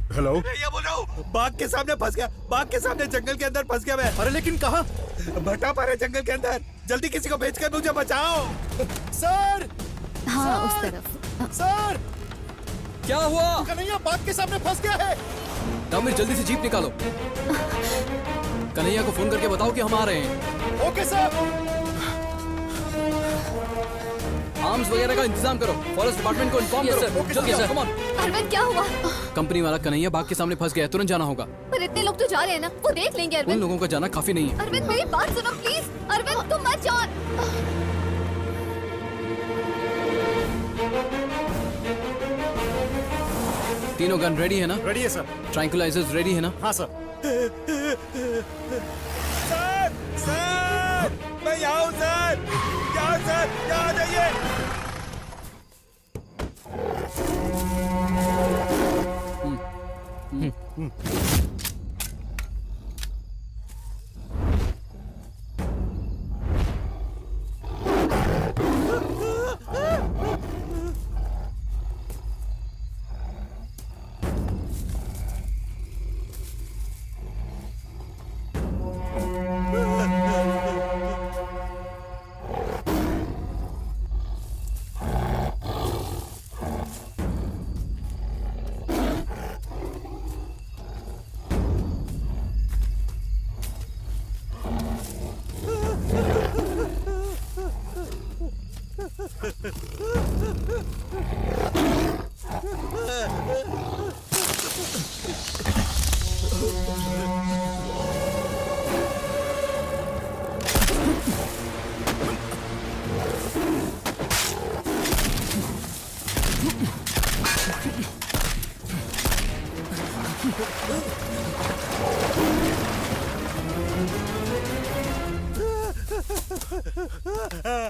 Hello. ये बोल रहा हूँ, बाघ के सामने फंस गया, बाघ के सामने जंगल के अंदर फंस गया मैं। अरे लेकिन कहाँ? भट्टा पा रहे जंगल के अंदर, जल्दी किसी को भेजकर मुझे बचाओ। सर हाँ सर! उस तरफ। सर क्या हुआ? कन्हैया बाघ के सामने फंस गया है। दामिर जल्दी से जीप निकालो। कन्हैया को फोन करके बताओ कि हम आ रहे हैं। Okay sir. आर्म्स वगैरह का इंतजाम करो, फॉरेस्ट डिपार्टमेंट को इन्फॉर्म करो। जल्दी सर, कम ऑन। अरविंद क्या हुआ? कंपनी वाला कन्हैया बाग के सामने फंस गया है, तुरंत जाना होगा। पर इतने लोग तो जा रहे हैं ना, वो देख लेंगे। उन अरविंद लोगों का जाना काफी नहीं है। अरविंद मेरी बात सुनो प्लीज। अरविंद तुम मत जाओ। तीनों गन रेडी है ना? रेडी है सर। ट्रैंकुलाइजर्स रेडी है ना? हाँ सर। सर, सर, मैं यहाँ हूँ सर, यहाँ सर, यहाँ आ जाइए।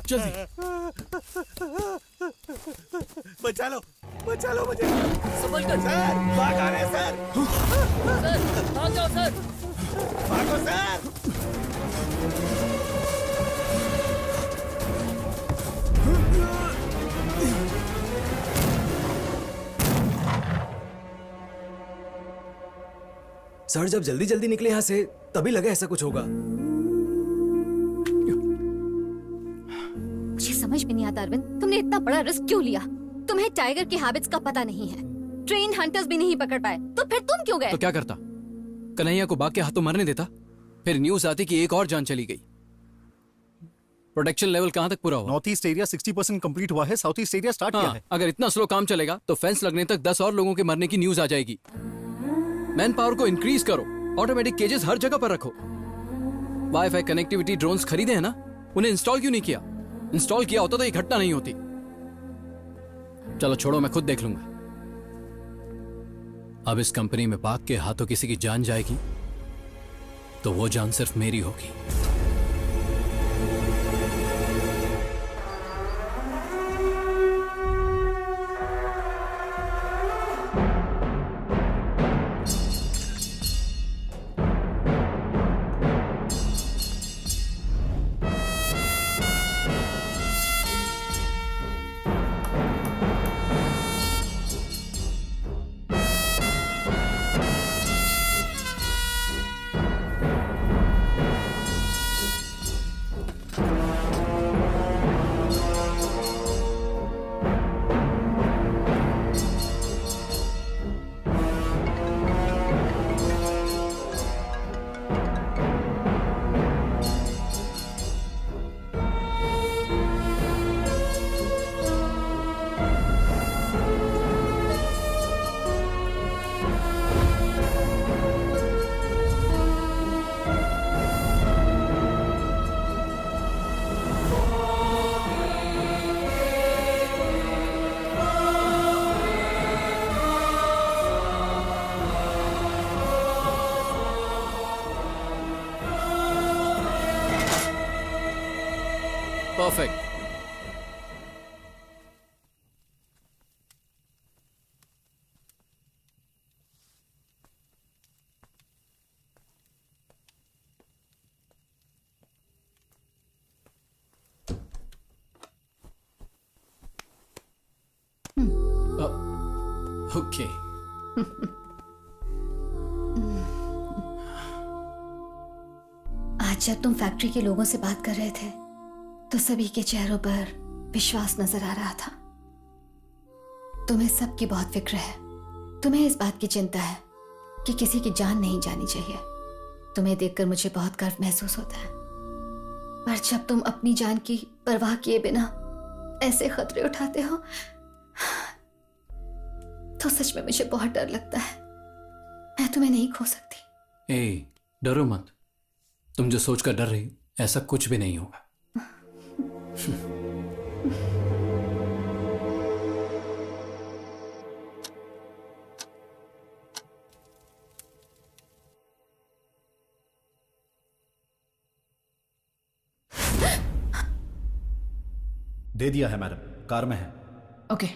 जल्दी। बचा लो मुझे। संभल कर सर, बाघ आ रहे हैं सर, सर, भाग जाओ सर। भागो सर। सर जब जल्दी जल्दी निकले यहाँ से तभी लगा ऐसा कुछ होगा। मुझे समझ में नहीं आता अरविंद, तुमने इतना बड़ा रिस्क क्यों लिया? तुम्हें टाइगर की हैबिट्स का पता नहीं है, ट्रेन हंटर्स भी नहीं पकड़ पाए, तो फिर तुम क्यों गए? तो क्या करता? कन्हैया को बाघ के हाथों मरने देता? फिर न्यूज आती कि एक और जान चली गई। प्रोटेक्शन लेवल कहां तक पूरा हुआ? नॉर्थ ईस्ट एरिया 60% कंप्लीट हुआ है, साउथ ईस्ट एरिया स्टार्ट किया है। अगर इतना स्लो काम चलेगा तो फेंस लगने तक 10 और लोगों के मरने की न्यूज आ जाएगी। मैन पावर को इंक्रीज करो, ऑटोमेटिक केजेस हर जगह पर रखो। वाईफाई कनेक्टिविटी ड्रोन्स खरीदे हैं ना, उन्हें इंस्टॉल क्यों नहीं किया? इंस्टॉल किया होता तो ये घटना नहीं होती। चलो छोड़ो, मैं खुद देख लूंगा। अब इस कंपनी में बाघ के हाथों किसी की जान जाएगी तो वो जान सिर्फ मेरी होगी। परफेक्ट। ओके। आज जब तुम फैक्ट्री के लोगों से बात कर रहे थे तो सभी के चेहरों पर विश्वास नजर आ रहा था। तुम्हें सबकी बहुत फिक्र है। तुम्हें इस बात की चिंता है कि किसी की जान नहीं जानी चाहिए। तुम्हें देखकर मुझे बहुत गर्व महसूस होता है, पर जब तुम अपनी जान की परवाह किए बिना ऐसे खतरे उठाते हो तो सच में मुझे बहुत डर लगता है। मैं तुम्हें नहीं खो सकती। ए, डरो मत। तुम जो सोचकर डर रही हो ऐसा कुछ भी नहीं होगा। दे दिया है मैडम, कार में है। ओके।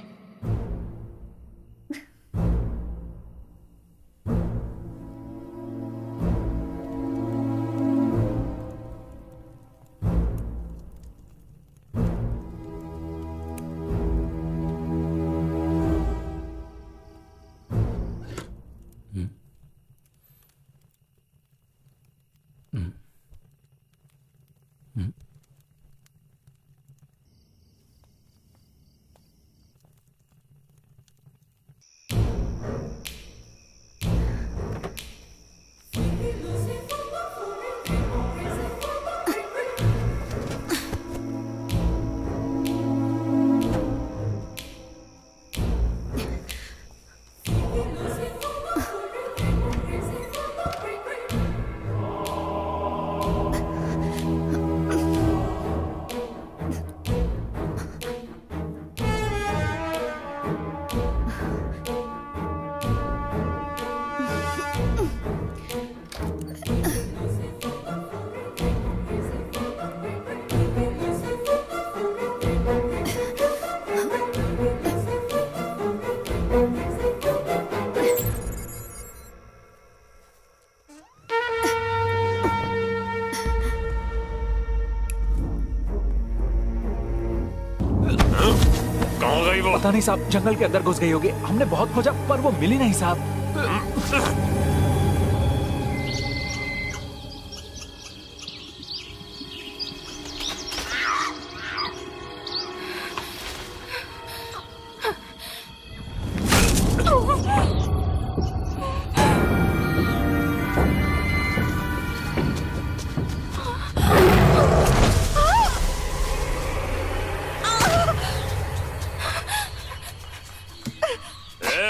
पता नहीं साहब, जंगल के अंदर घुस गई होगी। हमने बहुत खोजा पर वो मिली नहीं साहब।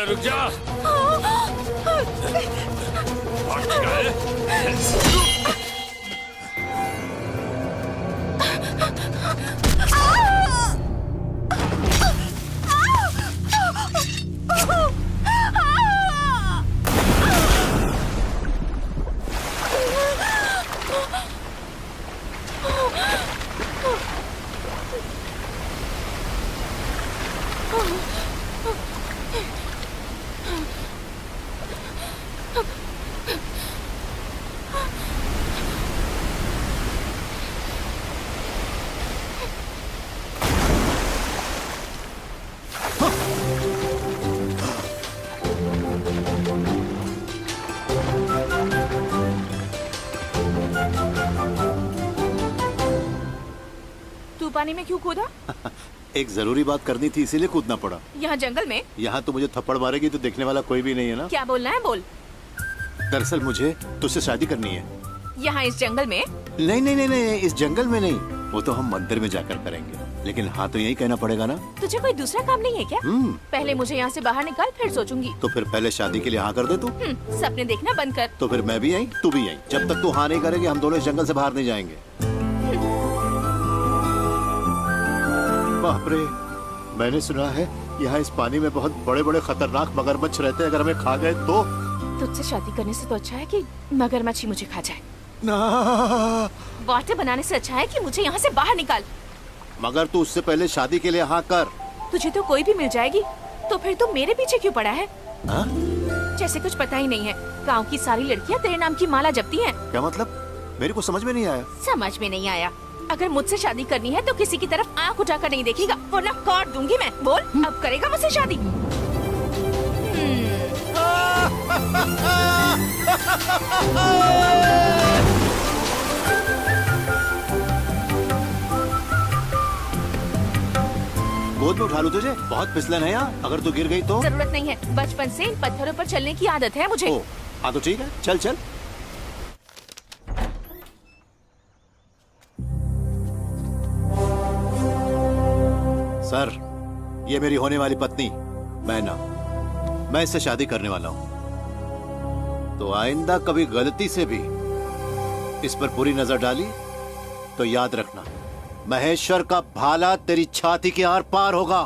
रुक जा। तू पानी में क्यों कूदा? एक जरूरी बात करनी थी इसीलिए कूदना पड़ा। यहाँ जंगल में? यहाँ तो मुझे थप्पड़ मारेगी तो देखने वाला कोई भी नहीं है ना। क्या बोलना है बोल। दरअसल मुझे तुझसे शादी करनी है। यहाँ इस जंगल में? नहीं नहीं नहीं नहीं, इस जंगल में नहीं, वो तो हम मंदिर में जाकर करेंगे। लेकिन हाँ तो यही कहना पड़ेगा ना। तुझे कोई दूसरा काम नहीं है क्या? पहले मुझे यहाँ से बाहर निकाल, फिर सोचूंगी। तो फिर पहले शादी के लिए हाँ कर दे तू। सपने देखना बंद कर। तो फिर मैं भी आई, तू भी आई। जब तक तू हाँ नहीं करेगी हम दोनों इस जंगल से बाहर नहीं जाएंगे। बाप रे, मैंने सुना है यहाँ इस पानी में बहुत बड़े बड़े खतरनाक मगरमच्छ रहते हैं, अगर हमें खा गए तो। तुझसे शादी करने से तो अच्छा है कि मगरमच्छ मुझे खा जाए। ना, बातें बनाने से अच्छा है कि मुझे यहाँ से बाहर निकाल। मगर तू उससे पहले शादी के लिए हाँ कर। तुझे तो कोई भी मिल जाएगी, तो फिर तू मेरे पीछे क्यों पड़ा है? हा? जैसे कुछ पता ही नहीं है। गांव की सारी लड़कियाँ तेरे नाम की माला जपती हैं। क्या मतलब? मेरे को समझ में नहीं आया। समझ में नहीं आया? अगर मुझसे शादी करनी है तो किसी की तरफ आंख उठाकर नहीं देखेगा, वरना काट दूंगी मैं। बोल, अब करेगा मुझसे शादी? गोद में उठा लूं तुझे? बहुत फिसलन है यहाँ, अगर तू गिर गई तो? जरूरत नहीं है, बचपन से इन पत्थरों पर चलने की आदत है मुझे। ओ, हाँ तो ठीक है, चल चल। सर, ये मेरी होने वाली पत्नी मैना, मैं इससे शादी करने वाला हूँ। तो आइंदा कभी गलती से भी इस पर बुरी नजर डाली तो याद रखना, महेश्वर का भाला तेरी छाती के आर पार होगा।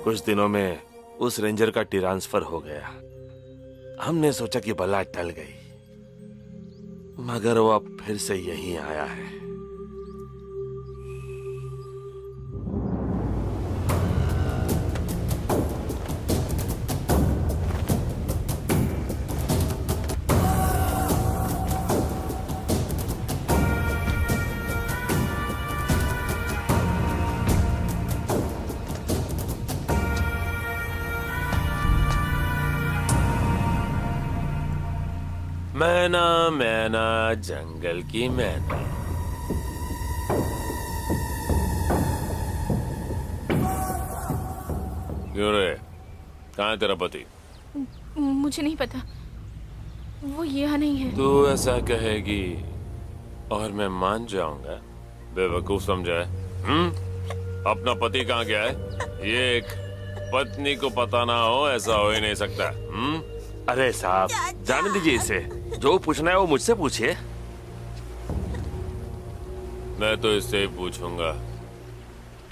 कुछ दिनों में उस रेंजर का ट्रांसफर हो गया। हमने सोचा कि बला टल गई, मगर वो अब फिर से यहीं आया है। मैना मैना जंगल की मैना। क्यों रे, कहाँ है तेरा पति? मुझे नहीं पता, वो यहाँ नहीं है। तू ऐसा कहेगी और मैं मान जाऊंगा? बेवकूफ समझा है? अपना पति कहाँ गया है? ये एक पत्नी को पता ना हो, ऐसा हो ही नहीं सकता। अरे साहब, जाने दीजिए इसे, जो पूछना है वो मुझसे पूछिए। मैं तो इससे ही पूछूंगा,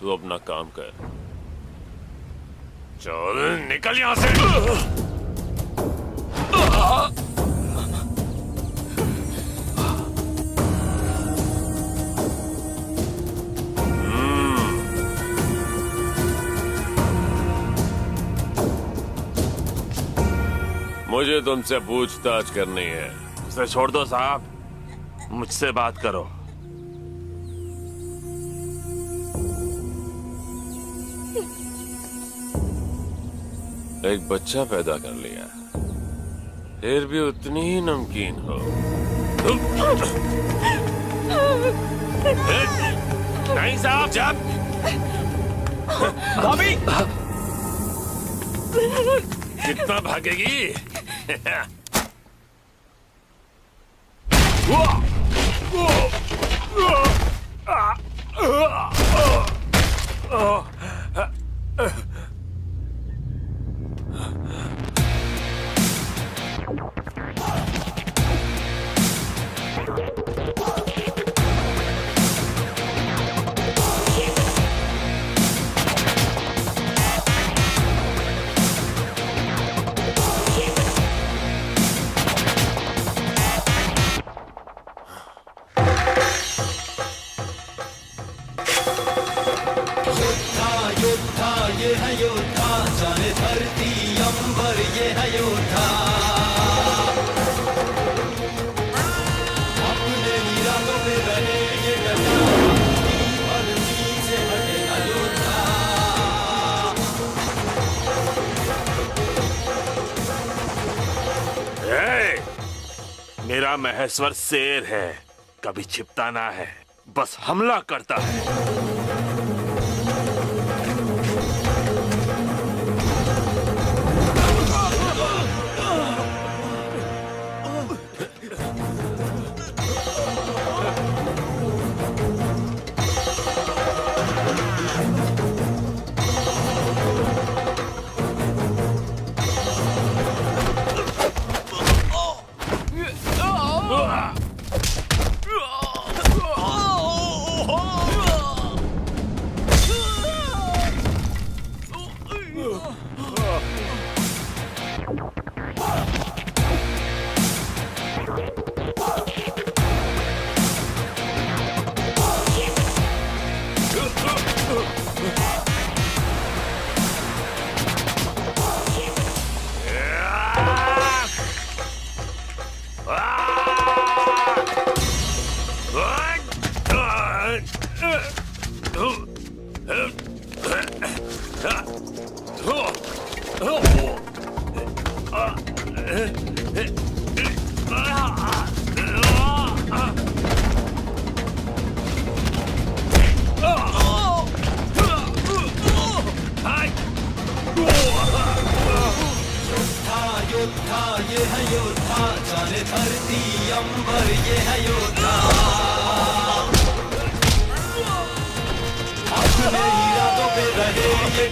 तू अपना काम कर। चल निकल यहाँ से। मुझे तुमसे पूछताछ करनी है। उसे छोड़ दो साहब, मुझसे बात करो। एक बच्चा पैदा कर लिया, फिर भी उतनी ही नमकीन हो। नहीं साहब, जब भाभी कितना भागेगी? मेरा महेश्वर शेर है, कभी छिपता ना है, बस हमला करता है।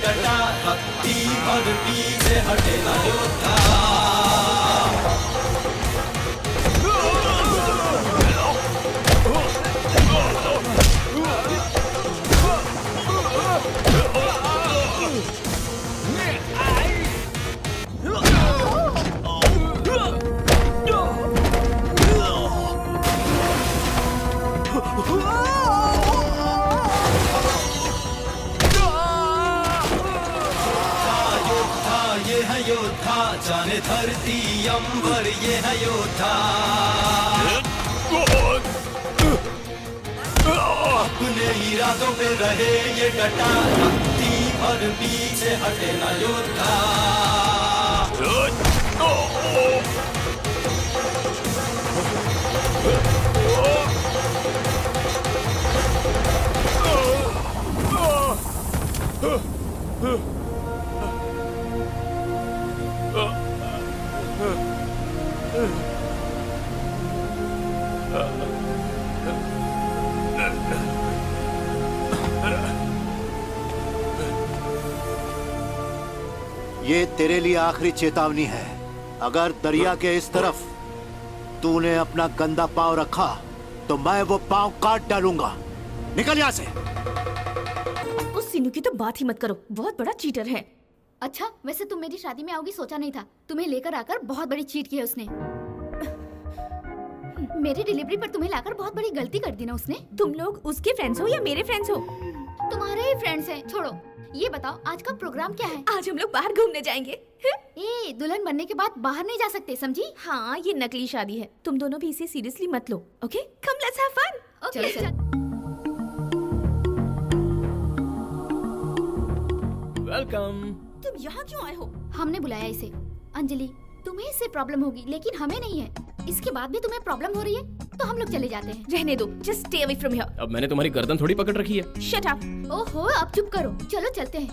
डटा भक्ति भर पीछे हटे ना योद्धा योद्धा जाने धरती अंबर ये है योद्धा अपने इरादों पे रहे ये डटा भक्ति भर पीछे हटे ना योद्धा ये तेरे लिए आखिरी चेतावनी है। अगर दरिया के इस तरफ तूने अपना गंदा पांव रखा तो मैं वो पांव काट डालूंगा। निकल यहाँ से। उस सीनू की तो बात ही मत करो, बहुत बड़ा चीटर है। अच्छा, वैसे तुम मेरी शादी में आओगी सोचा नहीं था। तुम्हें लेकर आकर बहुत बड़ी चीट की है उसने। मेरी डिलीवरी पर तुम्हें लाकर बहुत बड़ी गलती कर दी ना उसने। तुम लोग उसके फ्रेंड्स हो या मेरे फ्रेंड्स हो? तुम्हारे ही फ्रेंड्स हैं। छोड़ो, ये बताओ आज का प्रोग्राम क्या है? आज हम लोग बाहर घूमने जाएंगे। ए, दुल्हन बनने के बाद बाहर नहीं जा सकते, समझी? हाँ, ये नकली शादी है। तुम दोनों भी इसे सीरियसली मत लो, okay? Come let's have fun. चलो चलो। वेलकम। तुम यहाँ क्यों आए हो? हमने बुलाया इसे। अंजलि, तुम्हें इससे प्रॉब्लम होगी लेकिन हमें नहीं है। इसके बाद भी तुम्हें प्रॉब्लम हो रही है तो हम लोग चले जाते हैं। रहने दो, just stay away from here. अब मैंने तुम्हारी गर्दन थोड़ी पकड़ रखी है। Shut up. ओहो, अब चुप करो। चलो चलते हैं।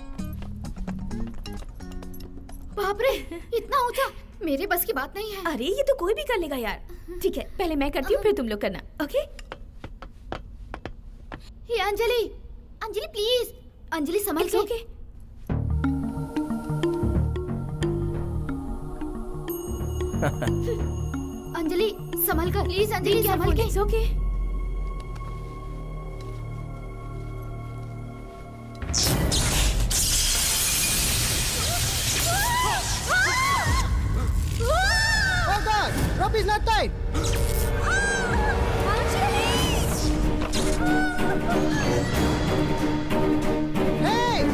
बाप रे, इतना ऊंचा, मेरे बस की बात नहीं है। अरे ये तो कोई भी कर लेगा यार। ठीक है, पहले मैं करती हूँ फिर तुम लोग करना, ओके? ये अंजलि, अंजलि प्लीज, अंजलि संभल के। ओके। अंजलि संभल कर, प्लीज अंजलि संभल के। Okay. Rope is not tight. Hey!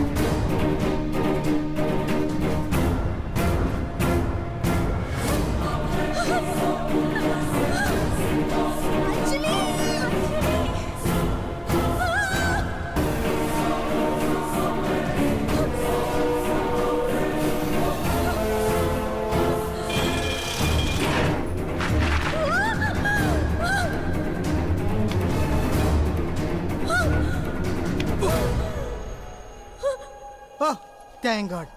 Oh, thank God.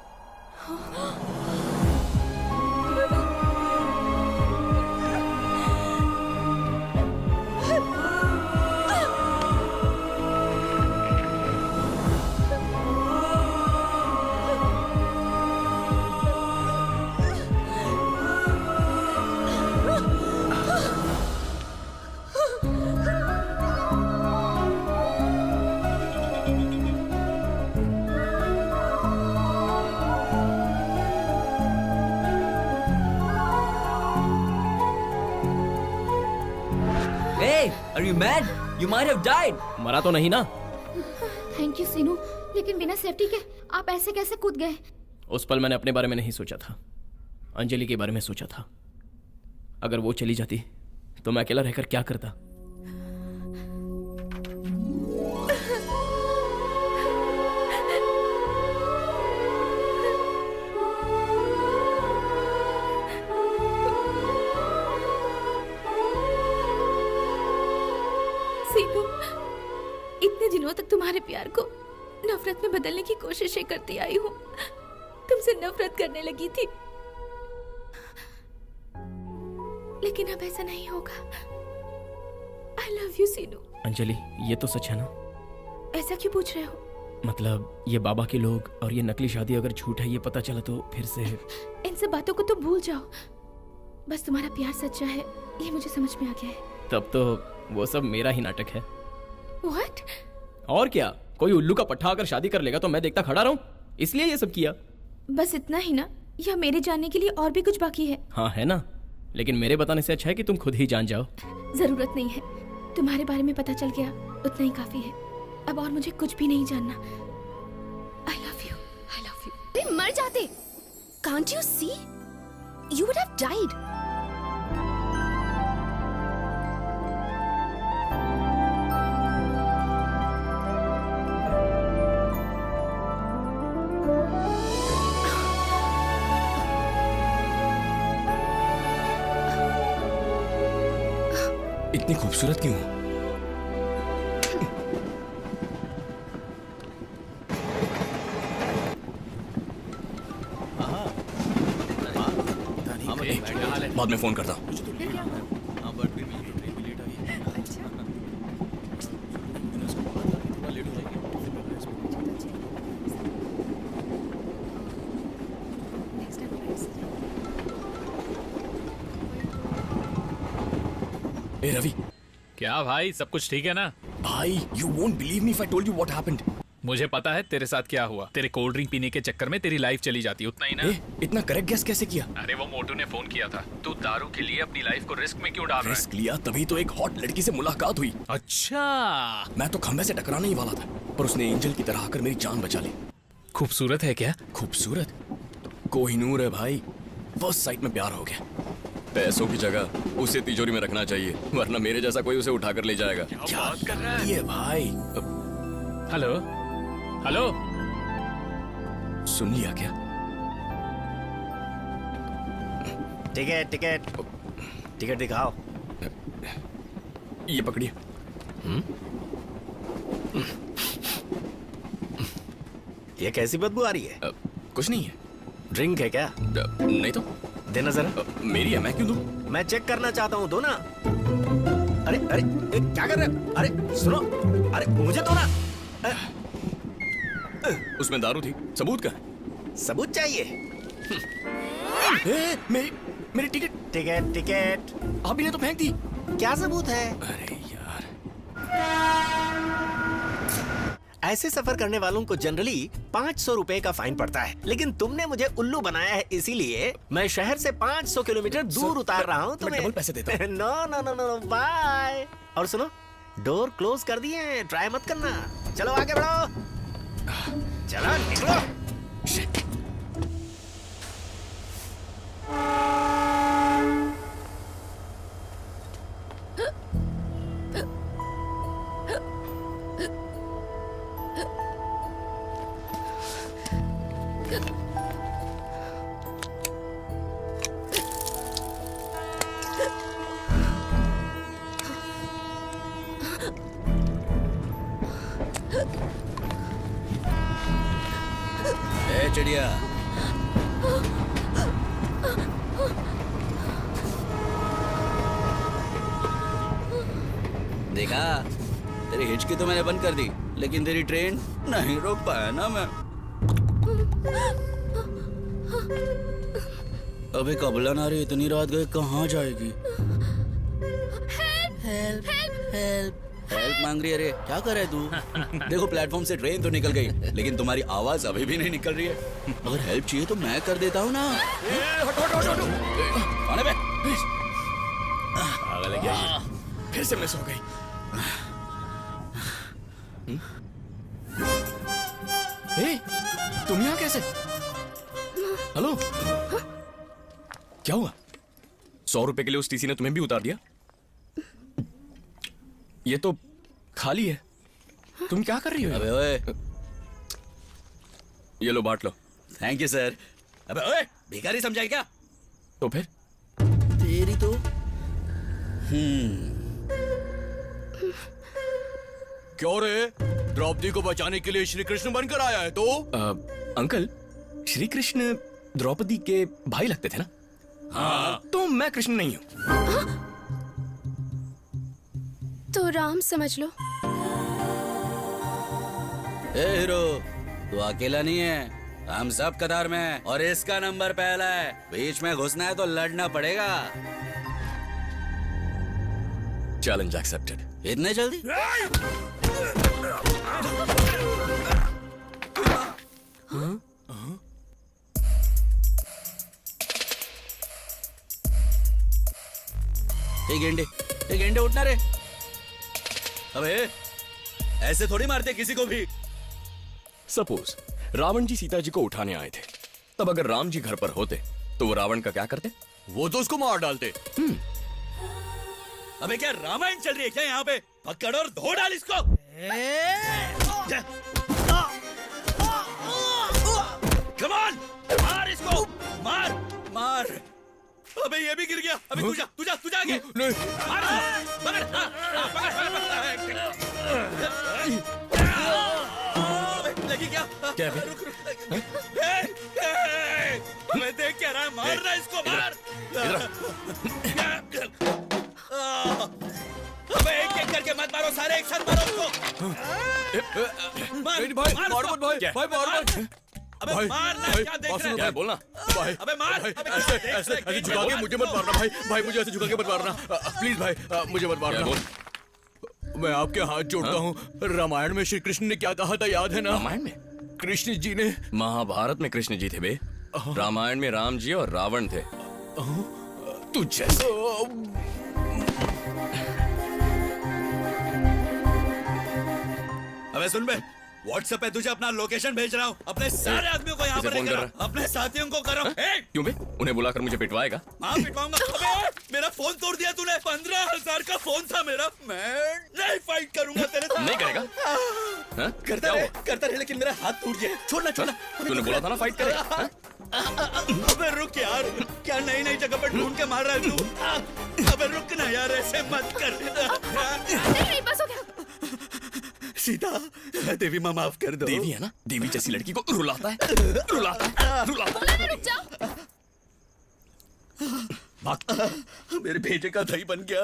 Hey, are you mad? You might have died. मरा तो नहीं ना? थैंक यू सीनू, लेकिन बिना सेफ्टी के आप ऐसे कैसे कूद गए? उस पल मैंने अपने बारे में नहीं सोचा था, अंजलि के बारे में सोचा था। अगर वो चली जाती तो मैं अकेला रहकर क्या करता? सीनू, इतने दिनों तक तुम्हारे प्यार को नफरत में बदलने की कोशिशें करती आई हूँ। तुमसे नफरत करने लगी थी, लेकिन अब ऐसा नहीं होगा। I love you, सीनू। अंजलि, ये तो सच है ना? ऐसा क्यों पूछ रहे हो? मतलब ये बाबा के लोग और ये नकली शादी अगर झूठ है ये पता चला तो फिर से। इन सब बातों को तो भूल जाओ, बस तुम्हारा प्यार सच्चा है ये मुझे समझ में आ गया है। तब तो वो सब मेरा ही नाटक है। What? और क्या, कोई उल्लू का पट्टा अगर शादी कर लेगा तो मैं देखता खड़ा रहूं, इसलिए ये सब किया। बस इतना ही ना, या मेरे जानने के लिए और भी कुछ बाकी है? हाँ है ना, लेकिन मेरे बताने से अच्छा है कि तुम खुद ही जान जाओ। जरूरत नहीं है, तुम्हारे बारे में पता चल गया उतना ही काफी है। अब और मुझे कुछ भी नहीं जानना। I love you. I love you. तुम मर जाते। Can't you see? You would have died. इतनी खूबसूरत क्यों हो? बाद में फोन करता हूँ। ए रवि, क्या भाई, सब कुछ ठीक है ना? भाई you won't believe me if I told you what happened. मुझे पता है तेरे साथ क्या हुआ। तेरे कोल्ड ड्रिंक पीने के चक्कर में तेरी लाइफ चली जाती, उतना ही ना? इतना करेक्ट गेस कैसे किया? अरे वो मोटू ने फोन किया था। तू दारू के लिए अपनी लाइफ को रिस्क में क्यों डाल रहा है? रिस्क लिया तभी तो एक हॉट लड़की से मुलाकात हुई। अच्छा, मैं तो खंभे से टकराने ही वाला था, पर उसने एंजल की तरह आकर मेरी जान बचा ली। खूबसूरत है क्या? खूबसूरत? कोहिनूर है भाई, फर्स्ट साइट में प्यार हो गया। पैसों की जगह उसे तिजोरी में रखना चाहिए, वरना मेरे जैसा कोई उसे उठाकर ले जाएगा। क्या बात कर रहा है? ये भाई। हेलो हेलो, सुन लिया क्या? टिकट टिकट टिकट दिखाओ। ये पकड़िए। ये कैसी बदबू आ रही है? कुछ नहीं है। ड्रिंक है क्या? नहीं तो। देना जरा। मेरी है, मैं क्यों दूं? मैं चेक करना चाहता हूँ, दो ना। अरे अरे क्या कर रहे हो? अरे सुनो, अरे मुझे दो ना। उसमें दारू थी, सबूत का है? सबूत चाहिए? मेरी टिकट। टिकट टिकट अभी ने तो फेंक दी। क्या सबूत है? अरे यार, ऐसे सफर करने वालों को जनरली 500 रुपए का फाइन पड़ता है, लेकिन तुमने मुझे उल्लू बनाया है, इसीलिए मैं शहर से 500 किलोमीटर दूर उतार रहा हूँ तुम्हें। डबल पैसे देता हूँ। No no no no, bye. और सुनो, डोर क्लोज कर दिए हैं, ट्राई मत करना। चलो आगे बढ़ो, चलो निकलो। चिड़िया, देखा, तेरी हिचकी तो मैंने बंद कर दी, लेकिन तेरी ट्रेन नहीं रोक पाया ना मैं। अबे कबला ना रही, इतनी रात गए कहाँ जाएगी? हेल्प हेल्प हेल्प हेल्प मांग रही है। अरे क्या कर रहा है तू? देखो प्लेटफॉर्म से ट्रेन तो निकल गई, लेकिन तुम्हारी आवाज अभी भी नहीं निकल रही है। अगर हेल्प चाहिए तो मैं कर देता हूँ ना। आने बे। पागल है क्या ये? फिर से मिस हो गई। ए, तुम यहाँ कैसे? हेलो, क्या हुआ? 100 रुपए के लिए उस टीसी ने तुम्हें भी उतार दिया? ये तो खाली है। तुम क्या कर रही हो? अबे ओए, ये लो, बांट लो। Thank you sir. अबे ओए, भिखारी समझा क्या? तो फिर तेरी तो क्यों रे? द्रौपदी को बचाने के लिए श्री कृष्ण बनकर आया है तो? अंकल, श्री कृष्ण द्रौपदी के भाई लगते थे ना? हाँ। तो मैं कृष्ण नहीं हूँ। तो राम समझ लो। ए हीरो, तू अकेला नहीं है, हम सब कतार में हैं और इसका नंबर पहला है। बीच में घुसना है तो लड़ना पड़ेगा। Challenge accepted. इतने जल्दी? ये गेंडे उठना रे। अबे ऐसे थोड़ी मारते किसी को भी। सपोज रावण जी सीता जी को उठाने आए थे, तब अगर राम जी घर पर होते तो वो रावण का क्या करते? वो तो उसको मार डालते। अबे क्या रामायण चल रही है क्या यहाँ पे? पकड़ और धो डाल इसको। कम ऑन, मार इसको, मार मार। अबे ये भी गिर गया। अबे तू जा आगे। मार, पकड़, पकड़। लगी क्या? क्या है? रुक मैं देख क्या रहा है, मार रहा है इसको, मार। अबे एक करके मत मारो, सारे एक साथ मारो उसको। मार भाई। अबे मारना, क्या देख रहे हैं? क्या है, बोलना भाई। अबे मार। ऐसे झुका के मुझे मत मारना भाई मुझे ऐसे झुका के मत मारना प्लीज भाई, मुझे मत मारना। मैं आपके हाथ जोड़ता हूँ। रामायण में श्री कृष्ण ने क्या कहा था याद है ना? रामायण में कृष्ण जी ने? महाभारत में कृष्ण जी थे बे, रामायण में राम जी और रावण थे। तू जैसे अबे सुन बे, व्हाट्सएप पे तुझे अपना लोकेशन भेज रहा हूँ। अपने सारे आदमियों को यहाँ पर फोन लेकर कर आ। अपने साथियों को करो। क्यों बे? उन्हें बुलाकर मुझे पिटवाएगा? हाँ पिटवाऊंगा। अबे मेरा फोन तोड़ दिया तूने। 15,000 का फोन था मेरा। मैं नहीं फाइट करूंगा तेरे साथ। नहीं करेगा? हाँ? करता रहे लेकिन मेरा हाथ टूट गया। छोड़ना। तूने बोला था ना फाइट करेगा। हाँ? अबे रुक यार, क्या नई जगह पर ढूंढ के मार रहा है तू? अबे रुक ना यार, ऐसे मत कर। नहीं, बस हो गया। सीता, देवी माँ माफ कर दो। देवी है ना, देवी जैसी लड़की को रुलाता है। रुक जाओ। मेरे बेटे का दही बन गया।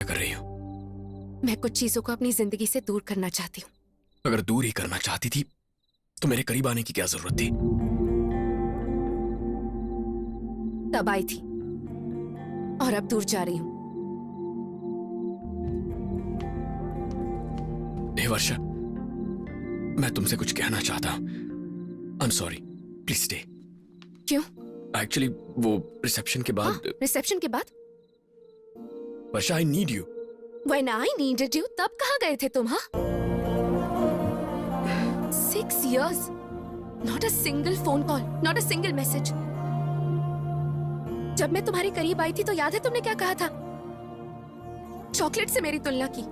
कर रही हो? मैं कुछ चीजों को अपनी जिंदगी से दूर करना चाहती हूँ। अगर दूर ही करना चाहती थी तो मेरे करीब आने की क्या जरूरत थी? तब आई थी और अब दूर जा रही हूँ। हे वर्षा, मैं तुमसे कुछ कहना चाहता हूँ। I am sorry, please stay. क्यों? एक्चुअली वो रिसेप्शन के बाद। रिसेप्शन के बाद? Varsha, I need you. When I needed you, तब कहाँ गए थे तुम? हाँ? 6 years, not a single phone call, not a single message. जब मैं तुम्हारे करीब आई थी तो याद है तुमने क्या कहा था? चॉकलेट से मेरी तुलना की।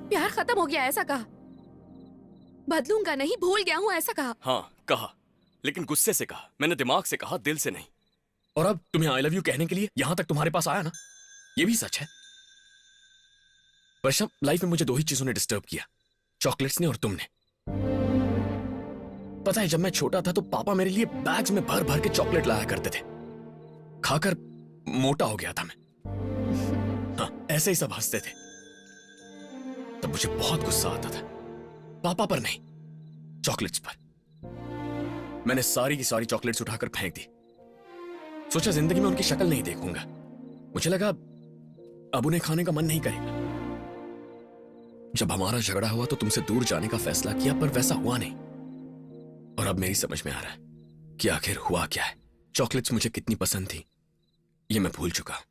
प्यार खत्म हो गया ऐसा कहा। बदलूंगा नहीं, भूल गया हूँ ऐसा कहा। हाँ कहा, लेकिन गुस्से से कहा। मैंने दिमाग से कहा, दिल से नहीं। और अब तुम्हें आई लव यू कहने के लिए यहां तक तुम्हारे पास आया ना, ये भी सच है। वर्षा, लाइफ में मुझे 2 ही चीजों ने डिस्टर्ब किया, चॉकलेट्स ने और तुमने। पता है, जब मैं छोटा था तो पापा मेरे लिए बैग्स में भर भर के चॉकलेट लाया करते थे। खाकर मोटा हो गया था मैं। हाँ, ऐसे ही सब हंसते थे। तब मुझे बहुत गुस्सा आता था, पापा पर नहीं, चॉकलेट्स पर। मैंने सारी की सारी चॉकलेट्स उठाकर फेंक दी। सोचा जिंदगी में उनकी शक्ल नहीं देखूंगा। मुझे लगा अब उन्हें खाने का मन नहीं करेगा। जब हमारा झगड़ा हुआ तो तुमसे दूर जाने का फैसला किया, पर वैसा हुआ नहीं। और अब मेरी समझ में आ रहा है कि आखिर हुआ क्या है। चॉकलेट्स मुझे कितनी पसंद थी ये मैं भूल चुका,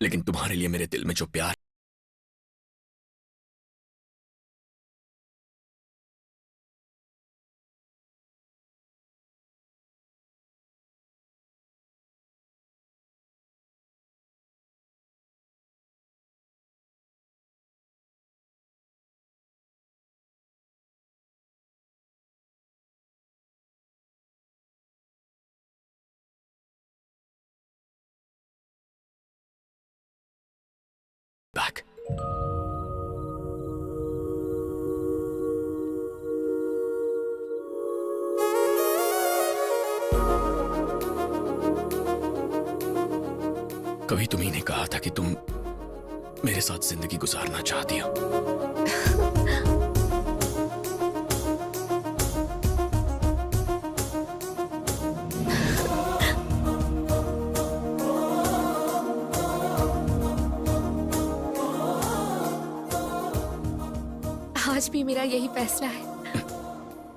लेकिन तुम्हारे लिए मेरे दिल में जो प्यार back. कभी तुम्ही ने कहा था कि तुम मेरे साथ जिंदगी गुजारना चाहती हो। आज भी मेरा यही फैसला है।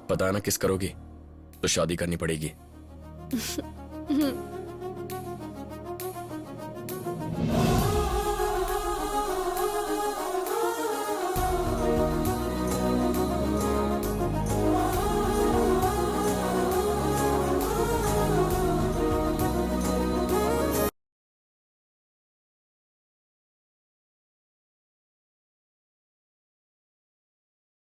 पता ना किस करोगी, तो शादी करनी पड़ेगी।